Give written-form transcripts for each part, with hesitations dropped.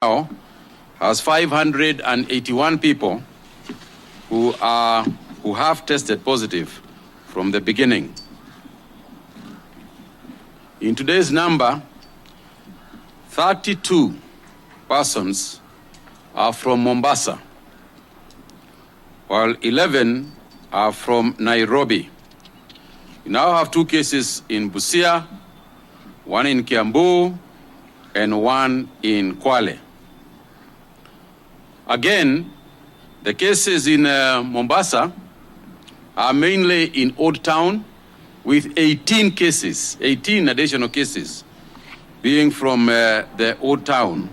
now has 581 people who have tested positive from the beginning. In today's number, 32 persons are from Mombasa, while 11 are from Nairobi. We now have 2 cases in Busia, 1 in Kiambu, and 1 in Kwale. Again, the cases in Mombasa are mainly in Old Town, with 18 cases, 18 additional cases being from the Old Town,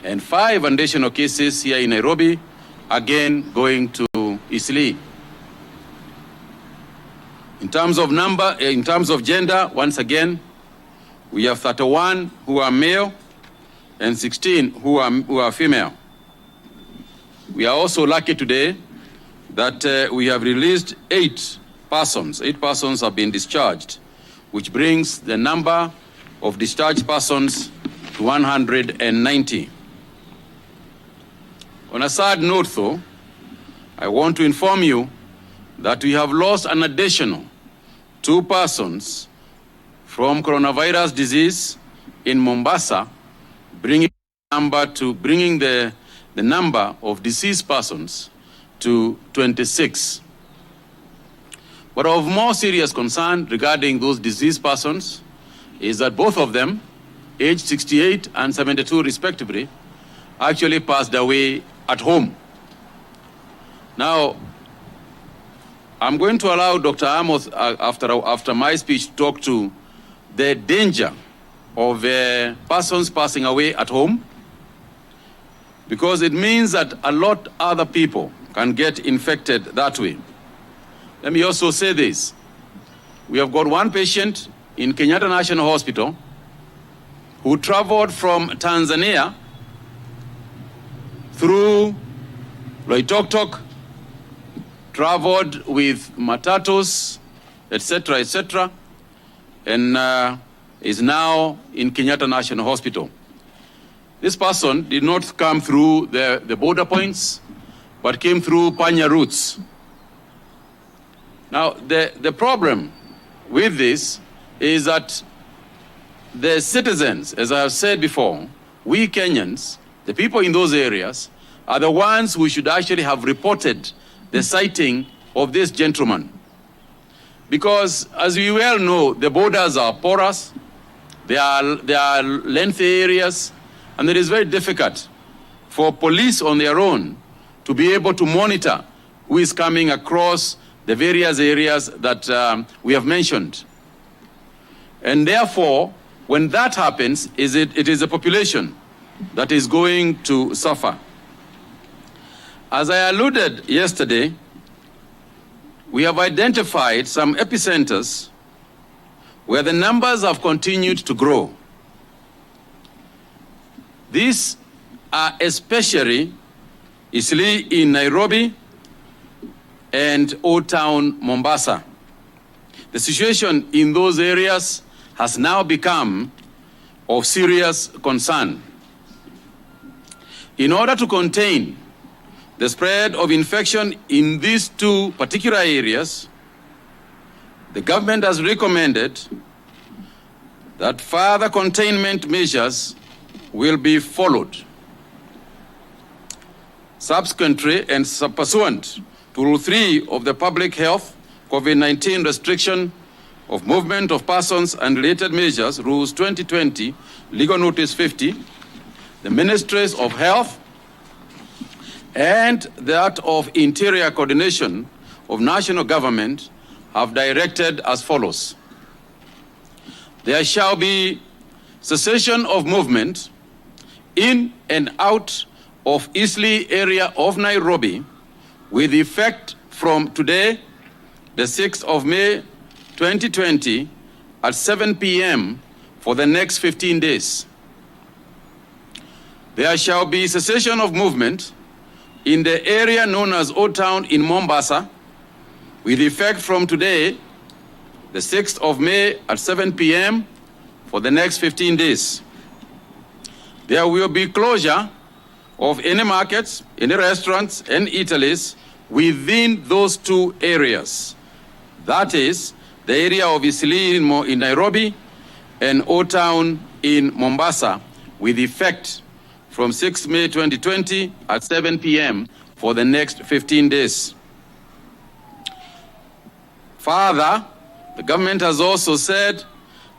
and 5 additional cases here in Nairobi, again going to Eastleigh. In terms of number, in terms of gender, once again, we have 31 who are male and 16 who are female. We are also lucky today that we have released 8 persons. 8 persons have been discharged, which brings the number of discharged persons to 190. On a sad note, though, I want to inform you that we have lost an additional 2 persons from coronavirus disease in Mombasa, bringing the number of deceased persons to 26. But of more serious concern regarding those deceased persons is that both of them, aged 68 and 72 respectively, actually passed away at home. Now, I'm going to allow Dr. Amos, after my speech, to talk to the danger of persons passing away at home, because it means that a lot other people can get infected that way. Let me also say this. We have got 1 patient in Kenyatta National Hospital who traveled from Tanzania through Loitoktok, traveled with matatus, etc., and is now in Kenyatta National Hospital. This person did not come through the border points, but came through Panya routes. Now, the problem with this is that the citizens, as I have said before, we Kenyans, the people in those areas, are the ones who should actually have reported the sighting of this gentleman. Because, as we well know, the borders are porous, they are lengthy areas, and it is very difficult for police on their own to be able to monitor who is coming across the various areas that we have mentioned. And therefore, when that happens, it is the population that is going to suffer. As I alluded yesterday, we have identified some epicenters where the numbers have continued to grow. These are especially Eastleigh in Nairobi and Old Town Mombasa. The situation in those areas has now become of serious concern. In order to contain the spread of infection in these 2 particular areas, the government has recommended that further containment measures will be followed. Subsequently and pursuant to Rule 3 of the Public Health COVID-19 Restriction of Movement of Persons and Related Measures, Rules 2020, Legal Notice 50, the Ministries of Health and that of Interior Coordination of National Government have directed as follows. There shall be cessation of movement in and out of Eastleigh area of Nairobi with effect from today, the 6th of May, 2020, at 7 p.m. for the next 15 days. There shall be cessation of movement in the area known as Old Town in Mombasa, with effect from today, the 6th of May at 7 p.m. for the next 15 days. There will be closure of any markets, any restaurants, and eateries within those two areas. That is the area of Eastleigh in Nairobi and Old Town in Mombasa, with effect from 6 May 2020 at 7 p.m. for the next 15 days. Further, the government has also said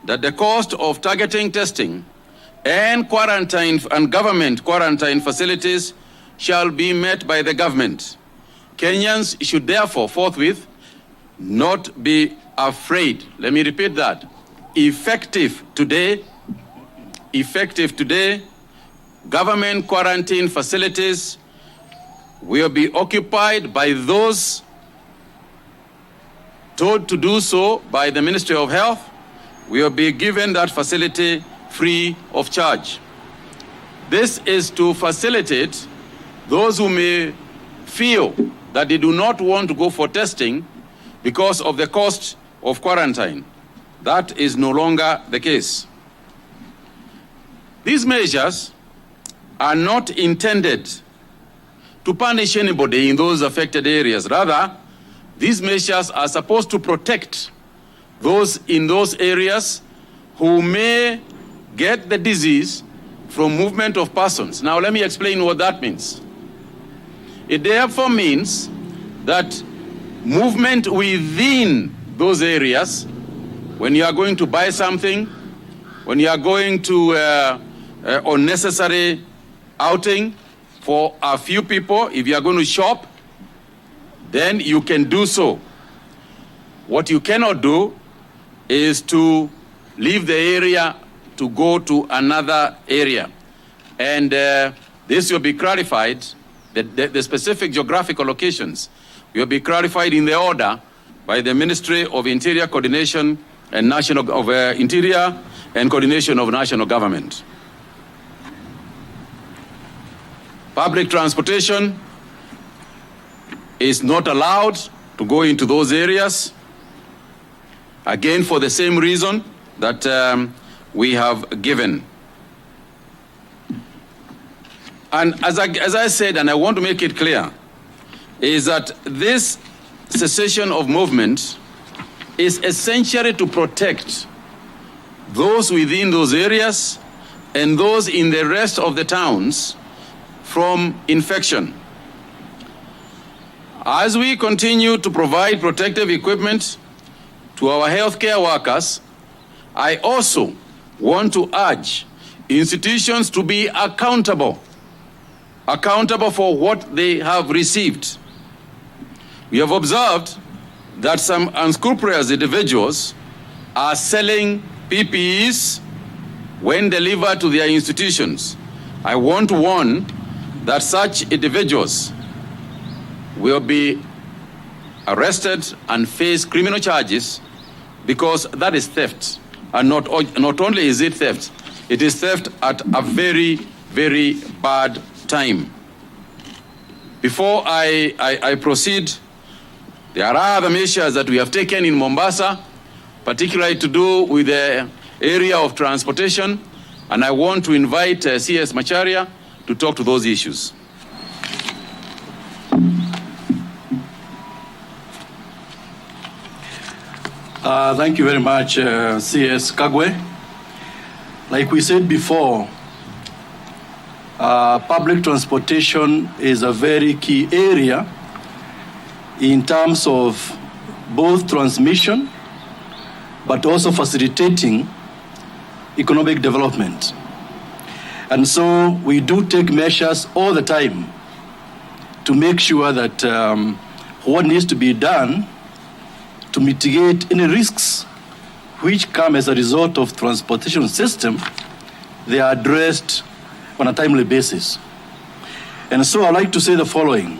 that the cost of targeting testing and quarantine and government quarantine facilities shall be met by the government. Kenyans should therefore forthwith not be afraid. Let me repeat that. Effective today, government quarantine facilities will be occupied by those told to do so by the Ministry of Health. Will be given that facility free of charge. This is to facilitate those who may feel that they do not want to go for testing because of the cost of quarantine. That is no longer the case. These measures are not intended to punish anybody in those affected areas. Rather, these measures are supposed to protect those in those areas who may get the disease from movement of persons. Now, let me explain what that means. It therefore means that movement within those areas, when you are going to buy something, when you are going to unnecessary outing for a few people, if you are going to shop, then you can do so. What you cannot do is to leave the area to go to another area. And this will be clarified, the specific geographical locations will be clarified in the order by the Ministry of Interior Coordination and Interior and Coordination of National Government. Public transportation is not allowed to go into those areas, again for the same reason that we have given. And as I said, and I want to make it clear, is that this cessation of movement is essentially to protect those within those areas and those in the rest of the towns from infection. As we continue to provide protective equipment to our healthcare workers, I also want to urge institutions to be accountable for what they have received. We have observed that some unscrupulous individuals are selling PPEs when delivered to their institutions. I want to warn that such individuals will be arrested and face criminal charges, because that is theft. And not only is it theft, it is theft at a very, very bad time. Before I proceed, there are other measures that we have taken in Mombasa, particularly to do with the area of transportation, and I want to invite CS Macharia to talk to those issues. Thank you very much, CS Kagwe. Like we said before, public transportation is a very key area in terms of both transmission, but also facilitating economic development. And so we do take measures all the time to make sure that what needs to be done to mitigate any risks which come as a result of transportation system, they are addressed on a timely basis. And so I'd like to say the following.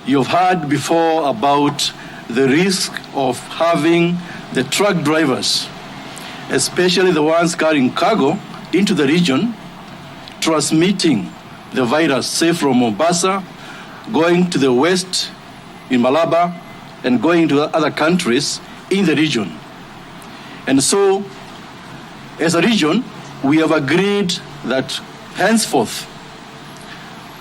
You've heard before about the risk of having the truck drivers, especially the ones carrying cargo into the region, transmitting the virus, say from Mombasa, going to the west in Malaba, and going to other countries in the region. And so, as a region, we have agreed that henceforth,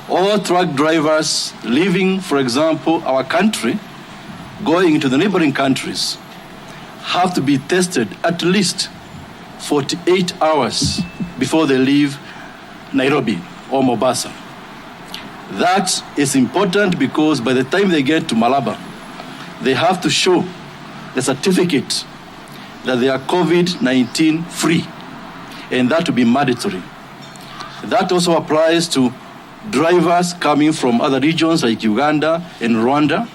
all truck drivers leaving, for example, our country, going into the neighboring countries, have to be tested at least 48 hours before they leave Nairobi or Mombasa. That is important because by the time they get to Malaba, they have to show the certificate that they are COVID-19 free, and that will be mandatory. That also applies to drivers coming from other regions like Uganda and Rwanda.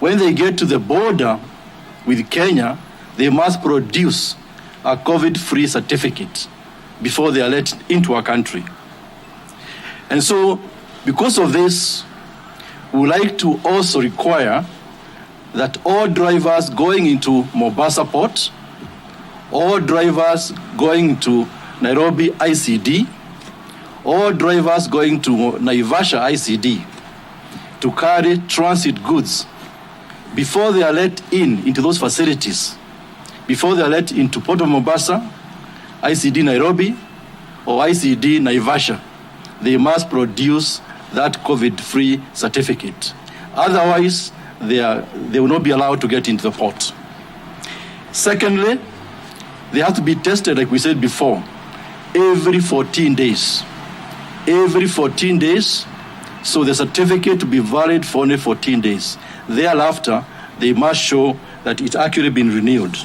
When they get to the border with Kenya, they must produce a COVID-free certificate before they are let into our country. And so, because of this, we would like to also require that all drivers going into Mombasa Port, all drivers going to Nairobi ICD, all drivers going to Naivasha ICD to carry transit goods before they are let into those facilities, before they are let into Port of Mombasa, ICD Nairobi, or ICD Naivasha, they must produce that COVID-free certificate. Otherwise, they will not be allowed to get into the port. Secondly, they have to be tested, like we said before, every 14 days. Every 14 days, so the certificate to be valid for only 14 days. Thereafter, they must show that it's actually been renewed.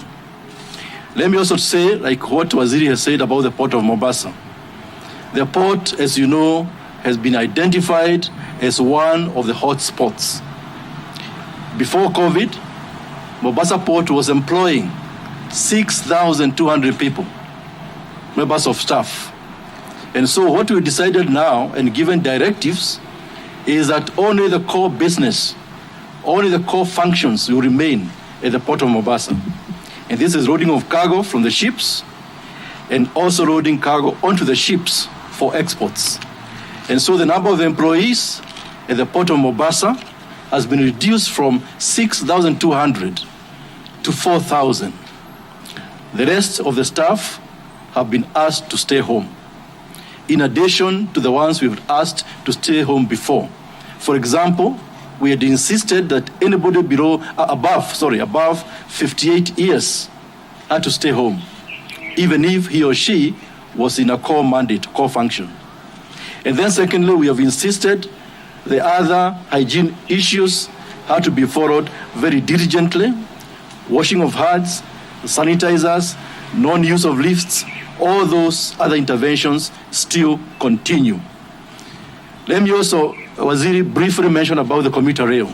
Let me also say, like what Waziri has said about the Port of Mombasa. The port, as you know, has been identified as one of the hot spots. Before COVID, Mombasa Port was employing 6,200 people, members of staff. And so what we decided now and given directives is that only the core business, only the core functions will remain at the Port of Mombasa. And this is loading of cargo from the ships and also loading cargo onto the ships for exports. And so the number of employees at the Port of Mombasa has been reduced from 6,200 to 4,000. The rest of the staff have been asked to stay home, in addition to the ones we've asked to stay home before. For example, we had insisted that anybody above 58 years had to stay home, even if he or she was in a core mandate, core function. And then secondly, we have insisted the other hygiene issues had to be followed very diligently. Washing of hands, sanitizers, non-use of lifts, all those other interventions still continue. Let me also, Waziri, briefly mention about the commuter rail.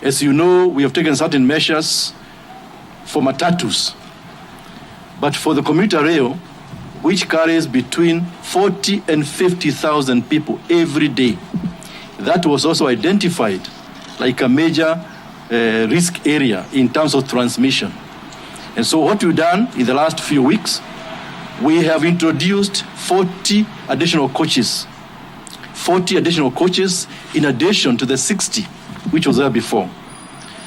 As you know, we have taken certain measures for matatus, but for the commuter rail, which carries between 40 and 50,000 people every day, that was also identified like a major risk area in terms of transmission. And so what we've done in the last few weeks, we have introduced 40 additional coaches. 40 additional coaches in addition to the 60 which was there before.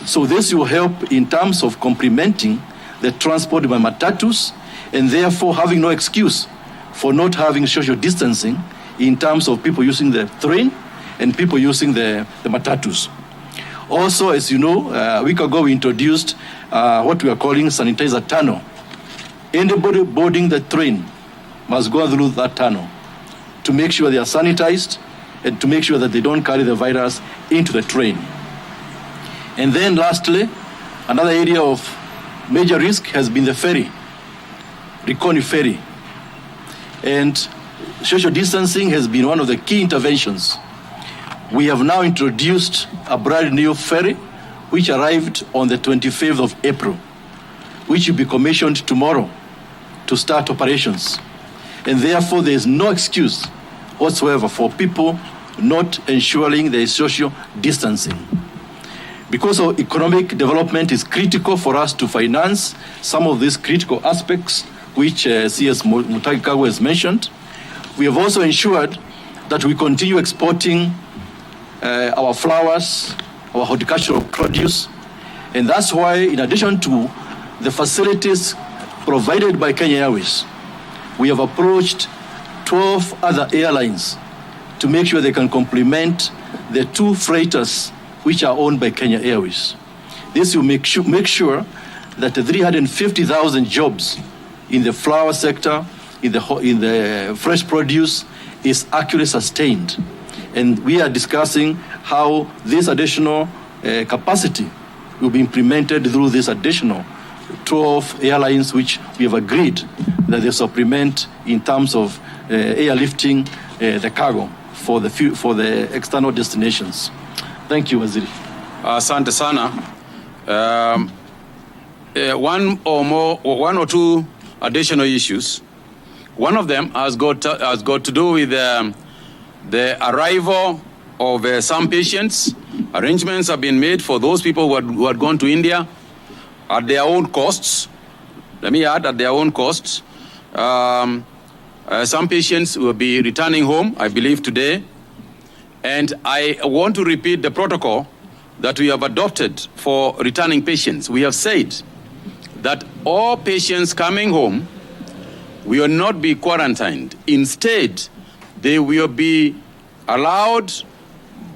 So this will help in terms of complementing the transport by matatus and therefore having no excuse for not having social distancing in terms of people using the train and people using the matatus. Also, as you know, a week ago we introduced what we are calling sanitizer tunnel. Anybody boarding the train must go through that tunnel to make sure they are sanitized and to make sure that they don't carry the virus into the train. And then lastly, another area of major risk has been the ferry, Likoni ferry. And social distancing has been one of the key interventions. We have now introduced a brand new ferry which arrived on the 25th of April, which will be commissioned tomorrow to start operations. And therefore, there is no excuse whatsoever for people not ensuring there is social distancing. Because of economic development is critical for us to finance some of these critical aspects, which CS Mutahi Kagwe has mentioned. We have also ensured that we continue exporting our flowers, our horticultural produce, and that's why, in addition to the facilities provided by Kenya Airways, we have approached 12 other airlines to make sure they can complement the 2 freighters which are owned by Kenya Airways. This will make sure that the 350,000 jobs in the flower sector, in the fresh produce, is actually sustained. And we are discussing how this additional capacity will be implemented through this additional 12 airlines which we have agreed that they supplement in terms of airlifting the cargo for the external destinations. Thank you, Waziri. Asante sana. One or two additional issues. One of them has got to do with the arrival of some patients. Arrangements have been made for those people who had gone to India at their own costs. Let me add, at their own costs. Some patients will be returning home, I believe, today. And I want to repeat the protocol that we have adopted for returning patients. We have said that all patients coming home will not be quarantined. Instead, they will be allowed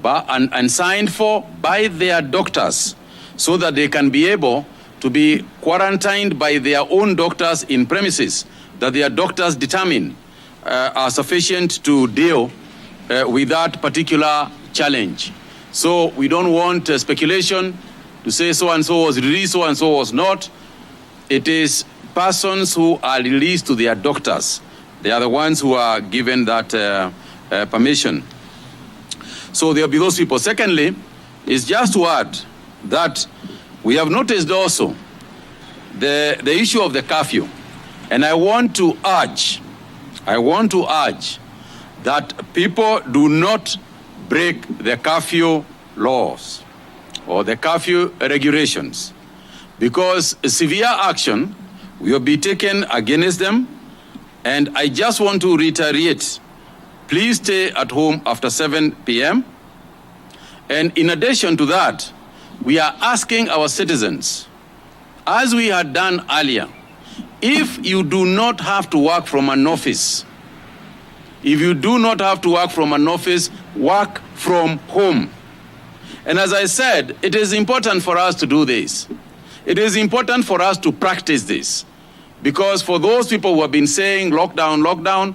and signed for by their doctors so that they can be able to be quarantined by their own doctors in premises that their doctors determine are sufficient to deal with that particular challenge. So we don't want speculation to say so-and-so was released, so-and-so was not. It is persons who are released to their doctors. They are the ones who are given that permission. So there will be those people. Secondly, is just to add that we have noticed also the issue of the curfew. And I want to urge that people do not break the curfew laws or the curfew regulations, because severe action will be taken against them. And I just want to reiterate, please stay at home after 7 p.m. And in addition to that, we are asking our citizens, as we had done earlier, if you do not have to work from an office, work from home. And as I said, it is important for us to do this. It is important for us to practice this. Because for those people who have been saying lockdown, lockdown,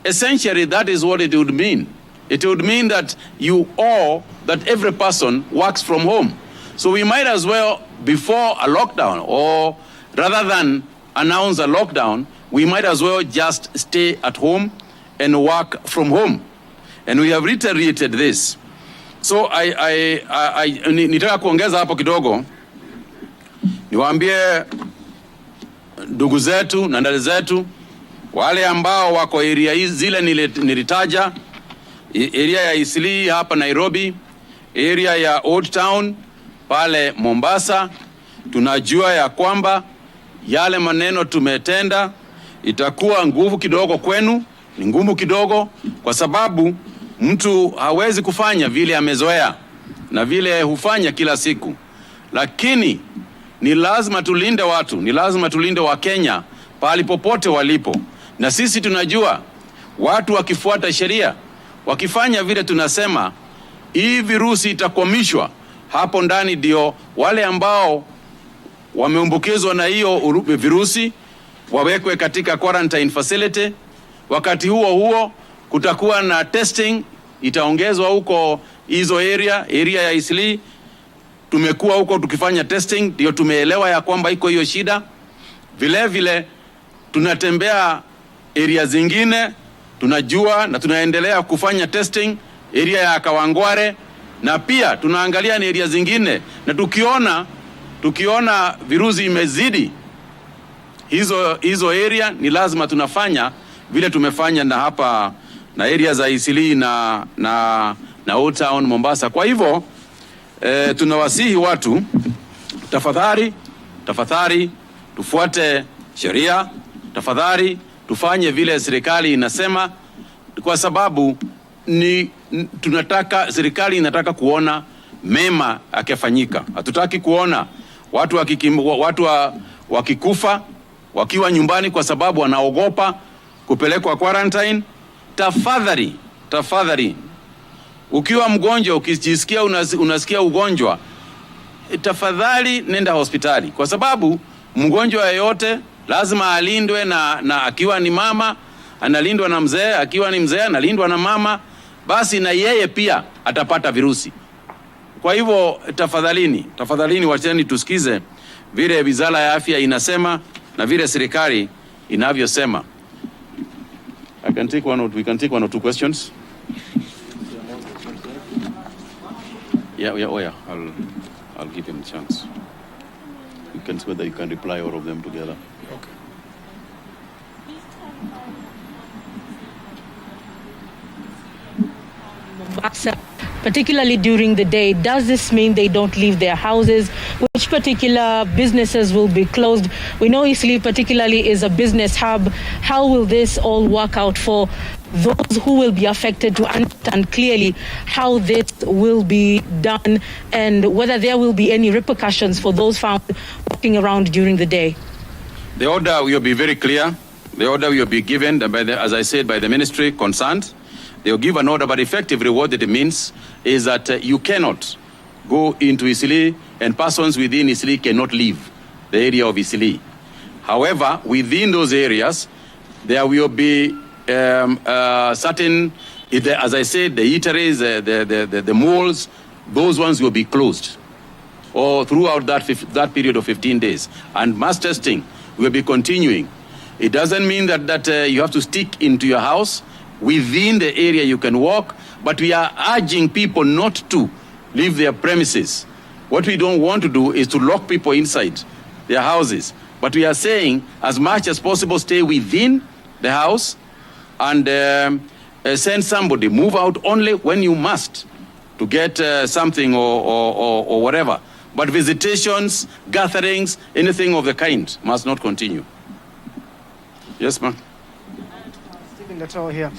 essentially that is what it would mean. It would mean that every person works from home. So we might as well, before a lockdown, or rather than announce a lockdown, we might as well just stay at home and work from home. And we have reiterated this. So nitaka kuongeza hapo kidogo, niwaambie ndugu zetu na dada zetu wale ambao wako area zile nilitaja, area ya Eastleigh hapa Nairobi, area ya Old Town pale Mombasa, tunajua ya kwamba yale maneno tumetenda itakuwa nguvu kidogo kwenu, ni ngumu kidogo, kwa sababu mtu hawezi kufanya vile amezoea na vile hufanya kila siku. Lakini ni lazima tulinde watu, ni lazima tulinde Wakenya pahali popote walipo. Na sisi tunajua watu wakifuata sheria, wakifanya vile tunasema, hii virusi itakomishwa. Hapo ndani ndio wale ambao wameambukizwa na hiyo virusi wawekwe katika quarantine facility. Wakati huo kutakuwa na testing, itaongezwa huko hizo area ya Eastleigh. Tumekuwa huko tukifanya testing, ndio tumeelewa ya kwamba iko hiyo shida. Vile tunatembea area zingine, tunajua na tunaendelea kufanya testing area ya Kawangware, na pia tunaangalia ni area zingine, na tukiona virusi imezidi hizo area, ni lazima tunafanya vile tumefanya na hapa na area za Eastleigh na Old Town Mombasa. Kwa hivyo tunawasihi watu, tafadhali tufuate sheria, tafadhali tufanye vile serikali inasema, kwa sababu serikali inataka kuona mema yakifanyika. Hatutaki kuona watu wakikufa wakiwa nyumbani kwa sababu wanaogopa kupelekwa quarantine, tafadhali, ukiwa mgonjwa, ukijisikia unasikia ugonjwa, tafadhali nenda hospitali, kwa sababu mgonjwa yeyote lazima alindwe na akiwa ni mama analindwa na mzee, akiwa ni mzee analindwa na mama, basi na yeye pia atapata virusi. Kwa hivyo tafadhalini wacheni tusikize vile Wizara ya Afya inasema na vile serikali inavyosema. We can take one or two questions. Yeah. I'll give him a chance. You can see whether you can reply all of them together. Okay. Particularly during the day, does this mean they don't leave their houses? Which particular businesses will be closed? We know Eastleigh particularly is a business hub. How will this all work out for those who will be affected, to understand clearly how this will be done and whether there will be any repercussions for those found walking around during the day? The order will be very clear. The order will be given by as I said, by the ministry concerned. They will give an order, but effectively what it means is that you cannot go into Eastleigh and persons within Eastleigh cannot leave the area of Eastleigh. However, within those areas, there will be certain, as I said, the eateries, the malls, those ones will be closed or throughout that period of 15 days. And mass testing will be continuing. It doesn't mean that you have to stick into your house. Within the area you can walk, but we are urging people not to leave their premises. What we don't want to do is to lock people inside their houses. But we are saying, as much as possible, stay within the house and send somebody, move out only when you must to get something or whatever. But visitations, gatherings, anything of the kind must not continue. Yes, ma'am. Here.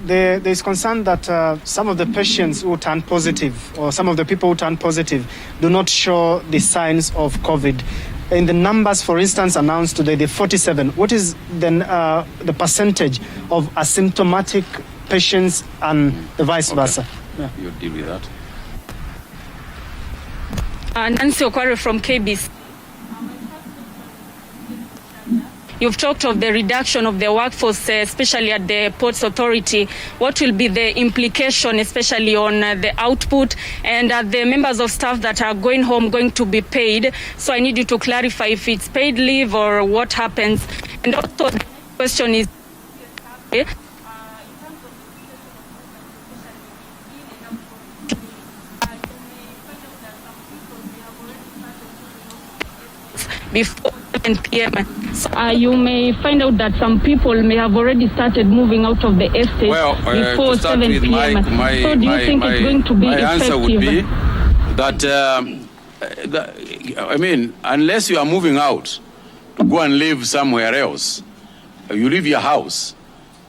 There is concern that some of the patients who turn positive, or some of the people who turn positive, do not show the signs of COVID. In the numbers, for instance, announced today, the 47, what is then the percentage of asymptomatic patients and the vice versa? Yeah. You'll deal with that. Nancy Okware from KBC. You've talked of the reduction of the workforce, especially at the Ports Authority. What will be the implication, especially on the output, and are the members of staff that are going home going to be paid? So I need you to clarify if it's paid leave or what happens. And also the question is, before 7 p.m. So, you may find out that some people may have already started moving out of the estate before 7 p.m. So do you think it's going to be effective? Answer would be that, I mean, unless you are moving out to go and live somewhere else, you leave your house.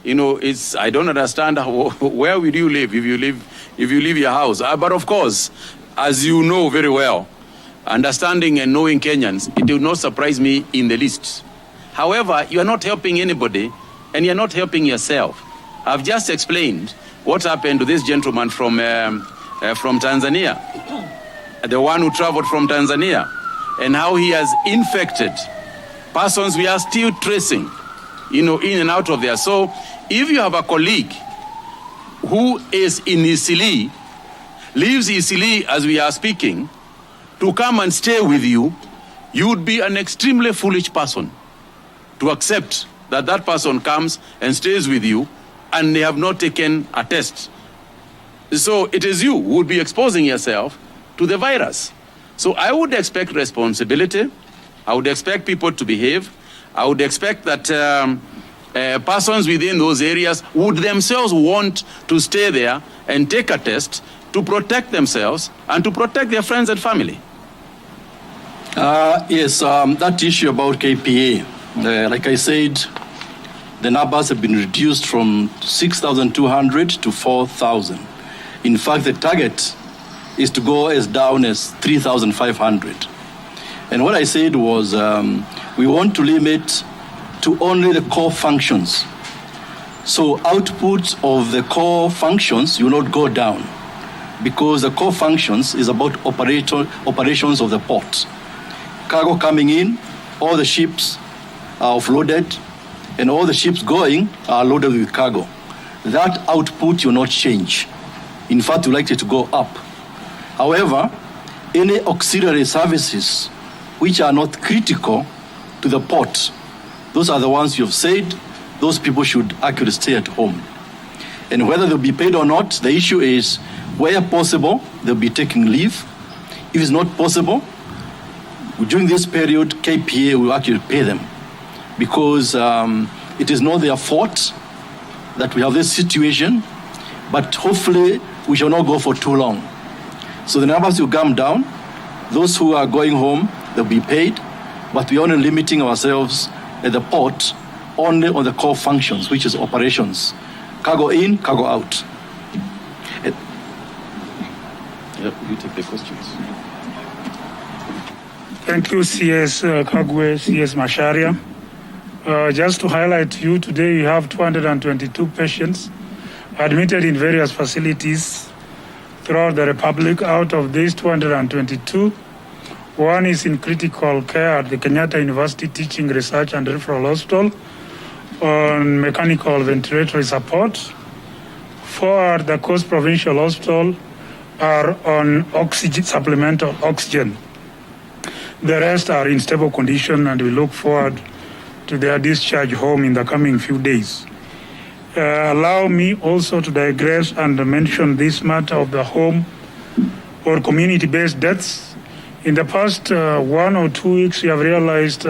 You know, I don't understand where will you live if you leave your house. But of course, as you know very well, understanding and knowing Kenyans, it will not surprise me in the least. However, you are not helping anybody and you're not helping yourself. I've just explained what happened to this gentleman from Tanzania, the one who traveled from Tanzania, and how he has infected persons we are still tracing, you know, in and out of there. So if you have a colleague who is in Eastleigh, leaves Eastleigh as we are speaking, to come and stay with you, you would be an extremely foolish person to accept that that person comes and stays with you and they have not taken a test. So it is you who would be exposing yourself to the virus. So I would expect responsibility. I would expect people to behave. I would expect that persons within those areas would themselves want to stay there and take a test to protect themselves and to protect their friends and family. Yes, that issue about KPA, like I said, the numbers have been reduced from 6,200 to 4,000. In fact, the target is to go as down as 3,500. And what I said was we want to limit to only the core functions So output of the core functions will not go down because the core functions is about operations of the port. Cargo coming in, all the ships are offloaded, and all the ships going are loaded with cargo. That output will not change. In fact, we'd like it to go up. However, any auxiliary services which are not critical to the port, those are the ones you've said, those people should actually stay at home. And whether they'll be paid or not, the issue is, where possible, they'll be taking leave. If it's not possible, during this period, KPA will actually pay them because it is not their fault that we have this situation, but hopefully we shall not go for too long. So the numbers will come down. Those who are going home, they'll be paid, but we're only limiting ourselves at the port only on the core functions, which is operations. Cargo in, cargo out. You take the questions. Thank you, CS Kagwe, CS Macharia. Just to highlight to you, today we have 222 patients admitted in various facilities throughout the Republic. Out of these 222, one is in critical care at the Kenyatta University Teaching, Research and Referral Hospital on mechanical ventilatory support. 4 at the Coast Provincial Hospital are on oxygen, supplemental oxygen. The rest are in stable condition, and we look forward to their discharge home in the coming few days. Allow me also to digress and mention this matter of the home or community-based deaths. In the past 1 or 2 weeks, we have realized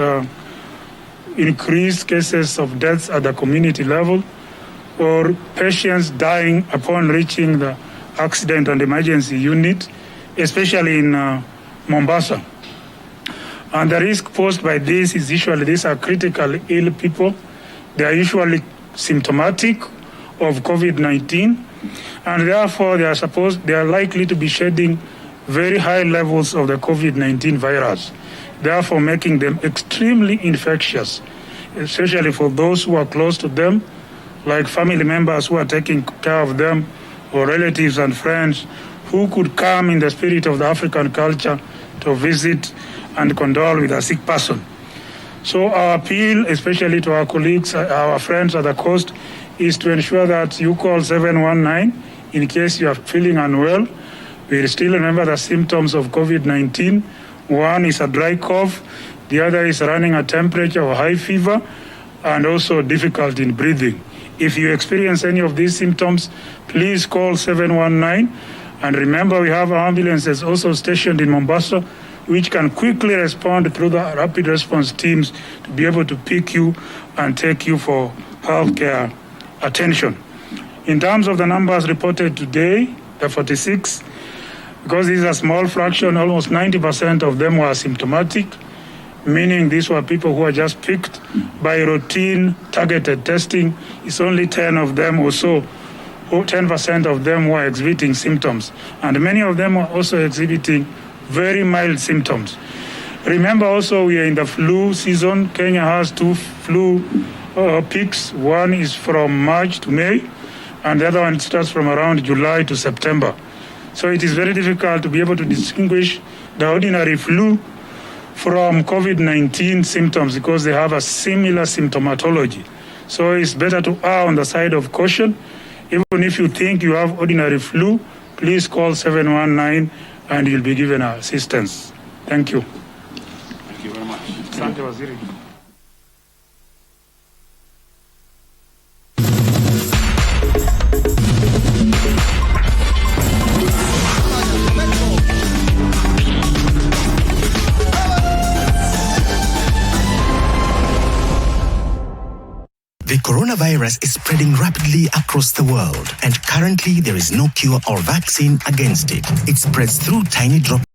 increased cases of deaths at the community level or patients dying upon reaching the accident and emergency unit, especially in Mombasa. And the risk posed by this is usually these are critically ill people. They are usually symptomatic of COVID-19, and therefore they are likely to be shedding very high levels of the COVID-19 virus, therefore making them extremely infectious, especially for those who are close to them, like family members who are taking care of them, or relatives and friends who could come in the spirit of the African culture to visit and condole with a sick person. So our appeal, especially to our colleagues, our friends at the coast, is to ensure that you call 719 in case you are feeling unwell. We still remember the symptoms of COVID-19. One is a dry cough, the other is running a temperature or high fever, and also difficulty in breathing. If you experience any of these symptoms, please call 719. And remember, we have ambulances also stationed in Mombasa, which can quickly respond through the rapid response teams to be able to pick you and take you for healthcare attention. In terms of the numbers reported today, the 46, because this is a small fraction, almost 90% of them were symptomatic, meaning these were people who are just picked by routine targeted testing. It's only 10 of them or so, 10% of them were exhibiting symptoms, and many of them were also exhibiting very mild symptoms. Remember also, we are in the flu season. Kenya has 2 flu peaks. One is from March to May, and the other one starts from around July to September. So it is very difficult to be able to distinguish the ordinary flu from COVID-19 symptoms because they have a similar symptomatology. So it's better to err on the side of caution. Even if you think you have ordinary flu, please call 719 and you'll be given assistance. Thank you. Thank you very much. Asante Waziri. The coronavirus is spreading rapidly across the world, and currently there is no cure or vaccine against it. It spreads through tiny droplets